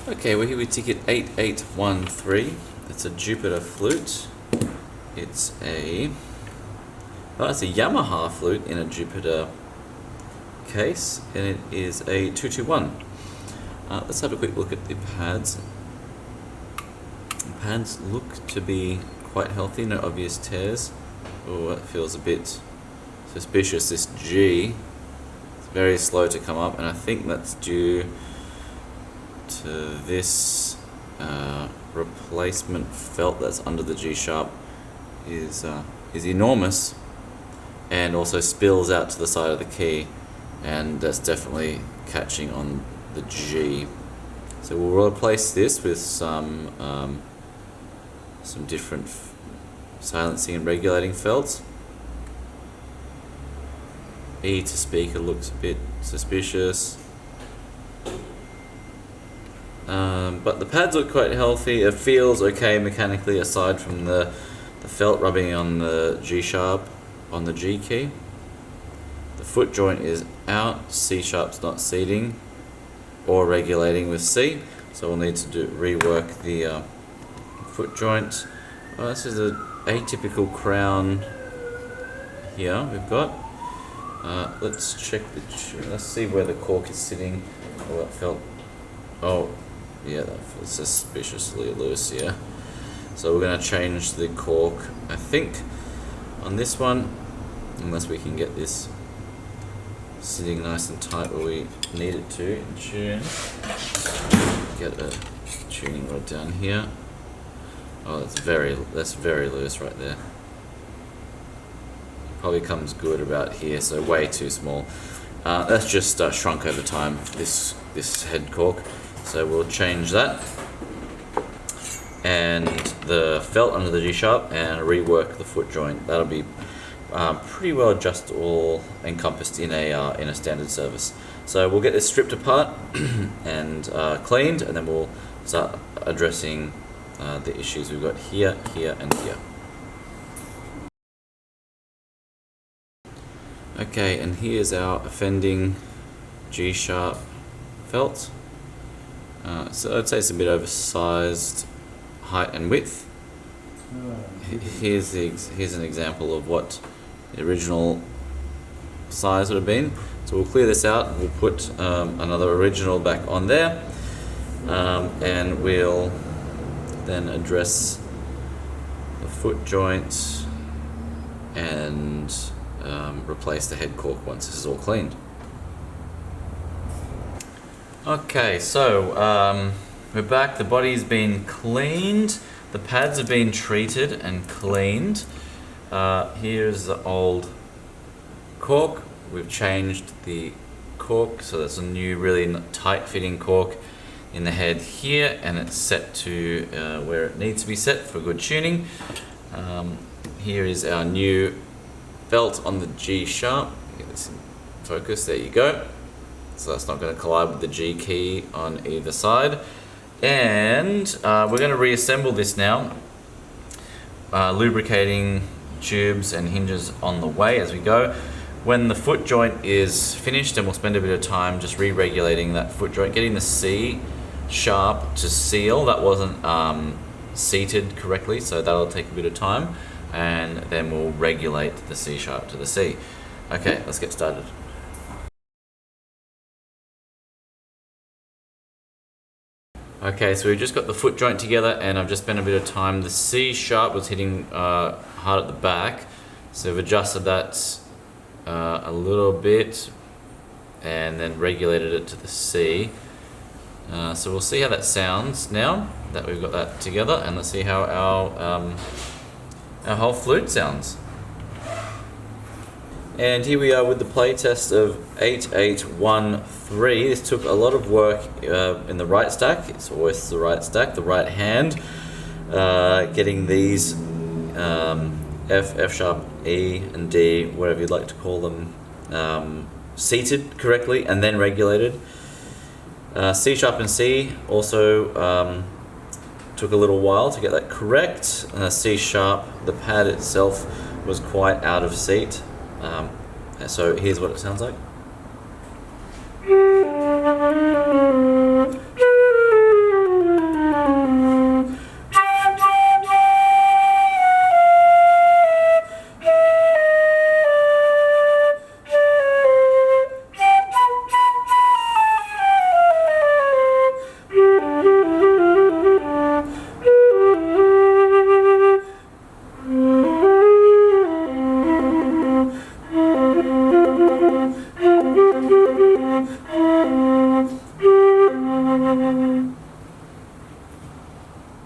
Okay, we're here with ticket 8813. It's a Jupiter flute. It's a Yamaha flute in a Jupiter case, and it is a 221. Let's have a quick look at the pads. The pads look to be quite healthy, no obvious tears. Oh, that feels a bit suspicious. This G, it's very slow to come up, and I think that's due to this replacement felt that's under the G sharp is enormous, and also spills out to the side of the key, and that's definitely catching on the G. So we'll replace this with some different silencing and regulating felts. E to speaker looks a bit suspicious. But the pads look quite healthy. It feels okay mechanically, aside from the felt rubbing on the G sharp on the G key. The foot joint is out. C sharp's not seating or regulating with C, so we'll need to rework the foot joint. Oh, this is an atypical crown here we've got. Let's check let's see where the cork is sitting. Oh, that felt. Oh, yeah, that feels suspiciously loose here. So we're going to change the cork, I think, on this one, unless we can get this sitting nice and tight where we need it to in tune. Get a tuning rod down here. Oh, that's very loose right there. Probably comes good about here, so way too small. That's just shrunk over time, this head cork. So we'll change that, and the felt under the G sharp, and rework the foot joint. That'll be pretty well just all encompassed in a standard service. So we'll get this stripped apart and cleaned, and then we'll start addressing the issues we've got here, here, and here. Okay, and here's our offending G sharp felt. So I'd say it's a bit oversized height and width. Here's an example of what the original size would have been. So we'll clear this out. We'll put another original back on there, and we'll then address the foot joint and replace the head cork once this is all cleaned. Okay, so we're back. The body's been cleaned. The pads have been treated and cleaned. Here's the old cork. We've changed the cork, so that's a new, really tight-fitting cork in the head here, and it's set to where it needs to be set for good tuning. Here is our new felt on the G sharp. Get this in focus. There you go. So that's not going to collide with the G key on either side. And we're going to reassemble this now. Lubricating tubes and hinges on the way as we go. When the foot joint is finished, and we'll spend a bit of time just re-regulating that foot joint, getting the C sharp to seal. That wasn't seated correctly, so that'll take a bit of time. And then we'll regulate the C sharp to the C. Okay, let's get started. Okay, so we've just got the foot joint together, and I've just spent a bit of time. The C sharp was hitting hard at the back, so we've adjusted that a little bit and then regulated it to the C. So we'll see how that sounds now that we've got that together, and let's see how our whole flute sounds. And here we are with the play test of 8813. This took a lot of work in the right stack. It's always the right stack, the right hand. Getting these F sharp, E, and D, whatever you'd like to call them, seated correctly and then regulated. C sharp and C also took a little while to get that correct. C sharp, the pad itself was quite out of seat. So here's what it sounds like.